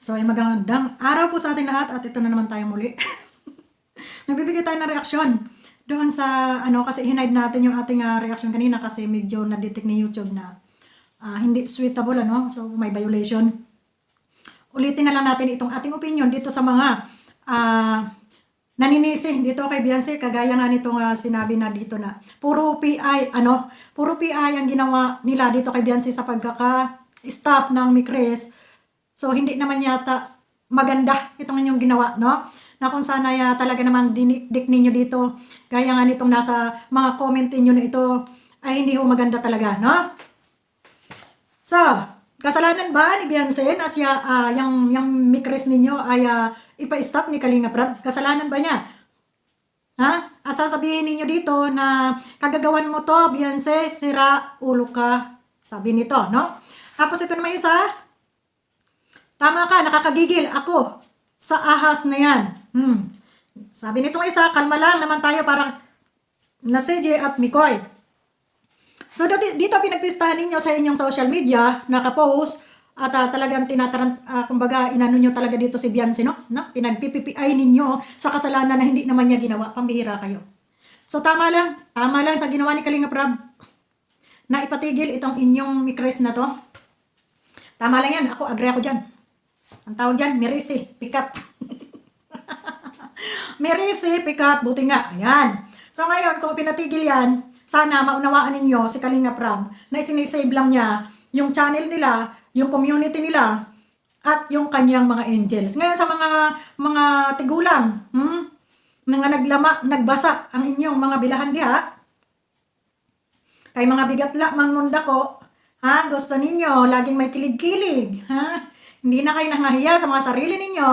So, ay magandang araw po sa ating lahat at ito na naman tayo muli. Nagbibigay tayo ng reaksyon doon sa kasi hinide natin yung ating reaction kanina kasi medyo na-detect ni YouTube na hindi suitable so may violation. Ulitin na lang natin itong ating opinion dito sa mga naninisi dito kay Beyonce, kagaya nga nitong sinabi na dito na puro PI ang ginawa nila dito kay Beyonce sa pagkaka-stop ng Micres. So, hindi naman yata maganda itong inyong ginawa, no? Na kung sana talaga namang dinikdik ninyo dito, gaya nga nitong nasa mga comment niyo na ito, ay hindi ho maganda talaga, no? So, kasalanan ba ni Beyonce na siya, yung Micres ninyo ay ipa-stop ni Kalinga Prab? Kasalanan ba niya? Ha? At sasabihin ninyo dito na kagagawan mo to, Beyonce, sira ulo ka, sabi nito, no? Tapos ito naman isa, tama ka, nakakagigil ako sa ahas na yan. Sabi nitong isa, kalma lang naman tayo para na CJ at Mikoy. So dito pinagpistahan ninyo sa inyong social media, nakapost, at talagang kumbaga inano nyo talaga dito si Beyonce, no? Pinagpipipiay ninyo sa kasalanan na hindi naman niya ginawa. Pambihira kayo. So tama lang sa ginawa ni Kalinga Prab na ipatigil itong inyong Micres na to. Tama lang yan, agree ako dyan. Ang tawag dyan, mirisi, pikat. Mirisi, pikat, buti nga. Ayan. So ngayon, kung pinatigil yan, sana maunawaan ninyo si Kalinga Prab na isinisave lang niya yung channel nila, yung community nila, at yung kanyang mga angels. Ngayon sa mga tigulang, mga nagbasa ang inyong mga bilahan diha, kay mga bigatla, mangunda ko, gusto ninyo, laging may kilig-kilig, hindi na kayo nangahiya sa mga sarili ninyo.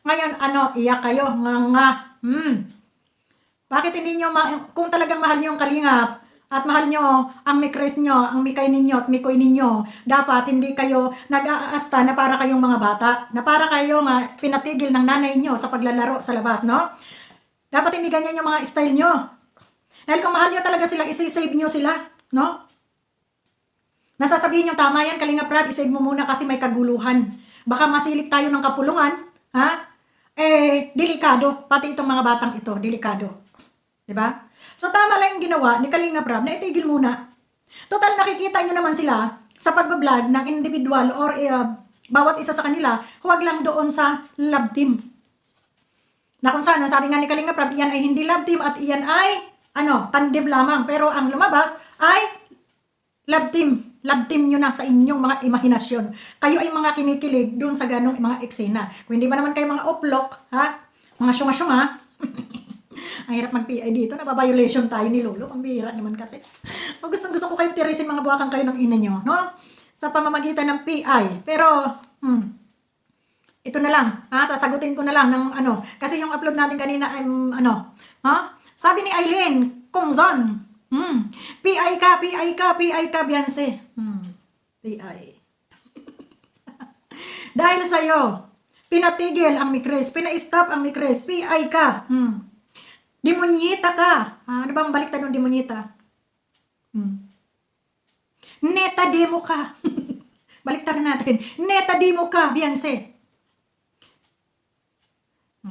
Ngayon, iyak kayo, nga. Bakit hindi nyo, kung talagang mahal nyo ang Kalingap, at mahal nyo ang Micres nyo, ang Mikay ninyo at Mikoy ninyo, dapat hindi kayo nag-aasta na para kayong mga bata, na para kayo pinatigil ng nanay nyo sa paglalaro sa labas, no? Dapat hindi ganyan yung mga style nyo. Dahil kung mahal nyo talaga sila, isi-save nyo sila, no? Nasasabihin nyo, tama yan, Kalinga Prab, isave mo muna kasi may kaguluhan. Baka masilip tayo ng kapulungan, delikado, pati itong mga batang ito, delikado. Diba? So tama lang yung ginawa ni Kalinga Prab na itigil muna. Total, nakikita nyo naman sila sa pagbablog ng individual or bawat isa sa kanila, huwag lang doon sa love team. Na kung saan, sabi nga ni Kalinga Prab, iyan ay hindi love team at iyan ay tandem lamang. Pero ang lumabas ay love team. Love team nyo na sa inyong mga imahinasyon. Kayo ay mga kinikilig doon sa ganong mga eksena. Kung hindi ba naman kayo mga oplok, mga syunga-syunga, ang hirap mag-PI dito, nababiolation tayo ni Lolo. Ang bihira naman kasi. Pag gusto ko kayo tirisin, mga buwakan kayo ng ina nyo, no? Sa pamamagitan ng PI. Pero, ito na lang, sasagutin ko na lang ng kasi yung upload natin kanina ay, sabi ni Eileen Kongzon, PI ka, Beyonce. PI. Dahil sa'yo, pinatigil ang Micres, pina-stop ang Micres, PI ka. Demonyita ka. Ano bang baliktad ng demonyita? Neta demo ka. Baliktad na natin. Neta demo ka, Beyonce.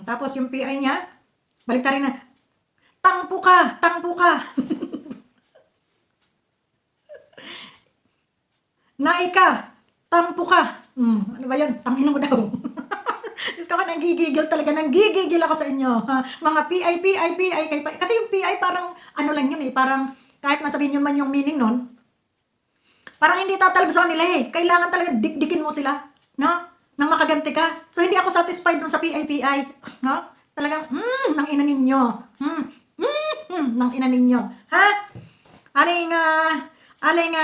Tapos yung PI niya, baliktad rin na, tangpo ka. Naika, tampo ka. Ano ba yun? Tangina mo daw. Gusto ko nanggigigil talaga. Nanggigigil ako sa inyo. Mga PI. Kasi yung PI parang, lang yun parang, kahit masabihin nyo man yung meaning nun, parang hindi tatalab sa kanila Kailangan talaga dikdikin mo sila. No? Nang makaganti ka. So, hindi ako satisfied dun sa PI. No? Talagang, nang ina ninyo. Nang ina ninyo. Aling,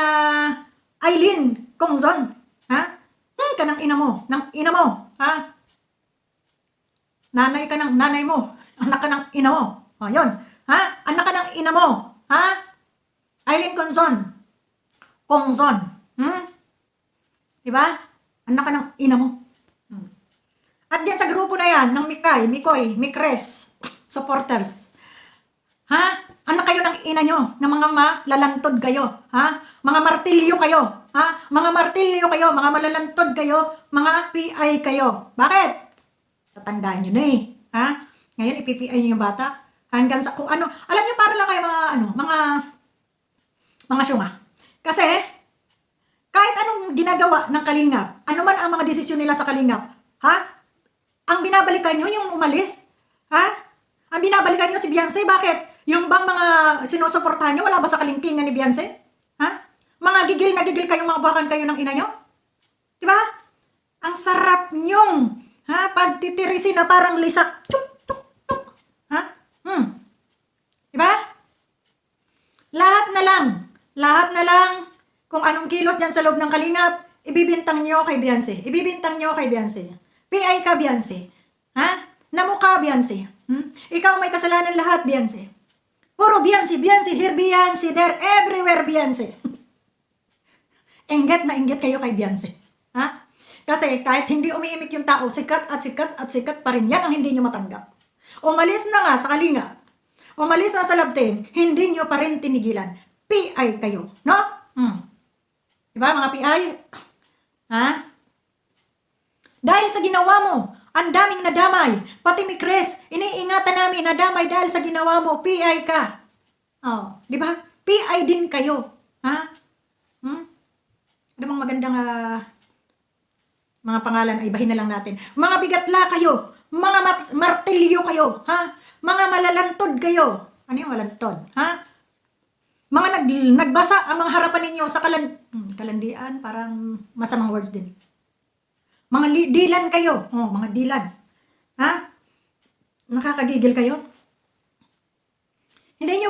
Eileen Kongzon, kanang ina mo, nanay ka ng nanay mo, anak ka ng ina mo, yun, anak ka ng ina mo, Eileen Kongzon, diba, anak ka ng ina mo, at yan sa grupo na yan, ng Mikay, Mikoy, Micres, supporters, Anak kayo ng ina nyo, na mga malalantod kayo, ha? Mga martilyo kayo, ha? Mga martilyo kayo, mga malalantod kayo, mga PI kayo. Bakit? Tatandaan nyo na eh, ha? Ngayon, ipi-PI nyo yung bata. Hanggang sa kung ano, alam nyo, para lang kayo mga syunga. Kasi, kahit anong ginagawa ng Kalingap, ano man ang mga desisyon nila sa Kalingap, ha? Ang binabalikan nyo yung umalis, ha? Ang binabalikan nyo si Beyonce, bakit? Yung bang mga sinusuportahan nyo, wala ba sa kalingkingan ni Beyonce? Ha? Mga gigil na gigil kayong mga bakan kayo ng ina nyo? Diba? Ang sarap nyong, ha? Pagtitirisin na parang lisak. Tuk, tuk, tuk. Ha? Diba? Lahat na lang, kung anong kilos dyan sa loob ng Kalingap, ibibintang nyo kay Beyonce. Ibibintang nyo kay Beyonce. PI ka, Beyonce. Ha? Namukha, Beyonce. Ikaw may kasalanan lahat, Beyonce. Puro Beyonce, Beyonce, here Beyonce, there, everywhere Beyonce. Inggit na inggit kayo kay Beyonce. Ha? Kasi kahit hindi umiimik yung tao, sikat at sikat at sikat pa rin yan ang hindi nyo matanggap. Umalis na nga sa Kalingap. Umalis na sa Love Team, hindi nyo pa rin tinigilan. PI kayo, no? Diba mga PI? Ha? Dahil sa ginawa mo, ang daming nadamay. Pati mi Chris, iniingatan namin nadamay dahil sa ginawa mo, PI ka. Oh, di ba? PI din kayo. Ha? Ano bang magandang mga pangalan ay bahin na lang natin. Mga bigatla kayo. Mga martilyo kayo. Ha? Mga malalantod kayo. Ano yung malantod? Ha? Mga nagbasa ang mga harapan ninyo sa kalandian, parang masamang words din. Mga dilan kayo. Oh, mga dilan. Ha? Nakakagigil kayo? Hindi nyo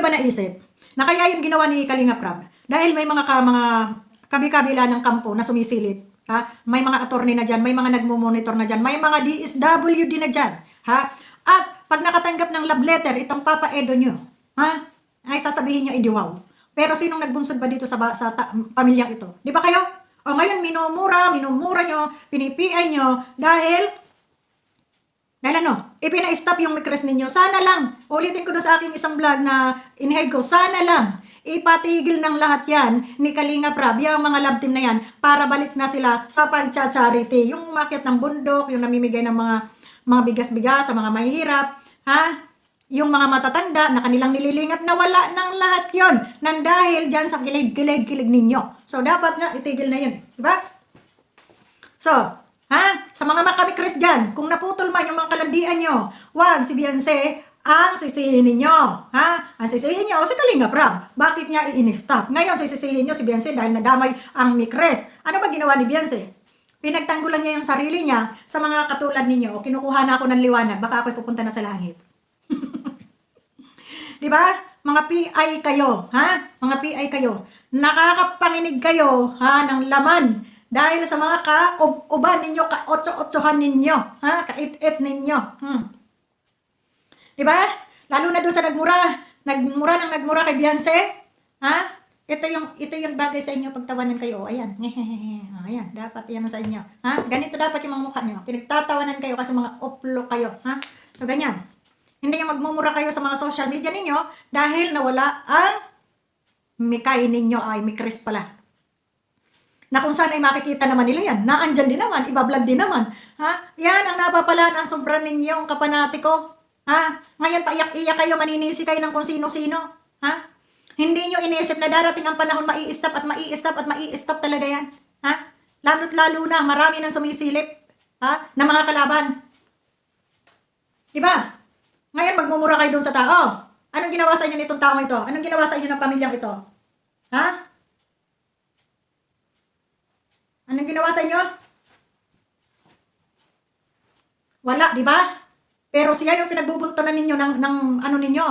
ba naisip na kaya yung ginawa ni Kalingap Rab? Dahil may mga kabi-kabila ng kampo na sumisilip. Ha? May mga attorney na dyan, may mga nagmo-monitor na dyan, may mga DSWD na dyan. Ha? At pag nakatanggap ng love letter, itong Papa Edo nyo, ha? Ay sasabihin nyo, wow. Pero sinong nagbunsod ba dito sa pamilyang ito? Di ba kayo? O ngayon, minumura nyo, pinipiay nyo, dahil ano, ipina-stop yung mikres ninyo. Sana lang, ulitin ko doon sa aking isang vlog na in-head ko, sana lang, ipatigil ng lahat yan ni Kalingap Rab, yung mga love team na yan, para balik na sila sa pagcha-charity. Yung umakyat ng bundok, yung namimigay ng mga bigas-bigas sa mga mahihirap, ha? Yung mga matatanda na kanilang nililingap na wala ng lahat yon nang dahil dyan sa kilig ninyo. So, dapat nga itigil na yun. Diba? So, ha? Sa mga makamikris dyan, kung naputol man yung mga kalandian nyo, wag si Beyonce ang sisihin ninyo. Ha? Ang sisihin nyo, si Kalingap Rab. Bakit niya i-stop? Ngayon, sisihin nyo si Beyonce dahil nadamay ang mikres. Ano ba ginawa ni Beyonce? Pinagtanggulan niya yung sarili niya sa mga katulad ninyo. O kinukuha na ako ng liwanag, baka ako'y pupunta na sa langit. Diba? Mga PI kayo, ha? Mga PI kayo. Nakakapanginig kayo, ha, ng laman. Dahil sa mga ka-uban ninyo, ka-otso-otsohan ninyo, ha? Kait-it ninyo. Diba? Lalo na doon sa nagmura kay Beyonce, ha? Ito yung bagay sa inyo pagtawanan kayo. Ayan. Ayan, dapat yan sa inyo. Ha? Ganito dapat yung mga mukha nyo. Pinagtatawanan kayo kasi mga oplo kayo, ha? So, ganyan. Hindi yung magmumura kayo sa mga social media ninyo dahil nawala ang mikay ninyo ay mikris pala. Na kung saan ay makikita naman nila yan. Naandyan din naman, ibablog din naman. Ha? Yan ang napapala ng sobrang ninyong kapanatiko. Ha? Ngayon paiyak-iyak kayo, maninisi kayo ng kung sino-sino. Ha? Hindi nyo inisip na darating ang panahon mai-stop at mai-stop at mai-stop talaga yan. Ha? Lalo't lalo na, marami nang sumisilip. Ha? Na mga kalaban. Diba? Ngayon, magmumura kayo doon sa tao. Anong ginawa sa inyo nitong tao ito? Anong ginawa sa inyo ng pamilyang ito? Ha? Anong ginawa sa inyo? Wala, di ba? Pero siya yung pinagbubuntunan ninyo ng ano ninyo?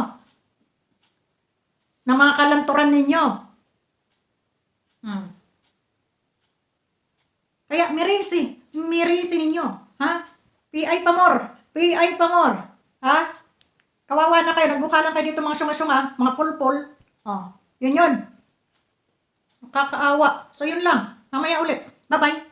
Ng mga kalanturan ninyo. Kaya, mirisi ninyo. Ha? PI Pamor. Ha? Kawawa na kayo, nagbuka lang kayo dito mga syunga-syunga, mga pulpol. Oh, yun. Kakaawa. So yun lang. Mamaya ulit. Bye-bye.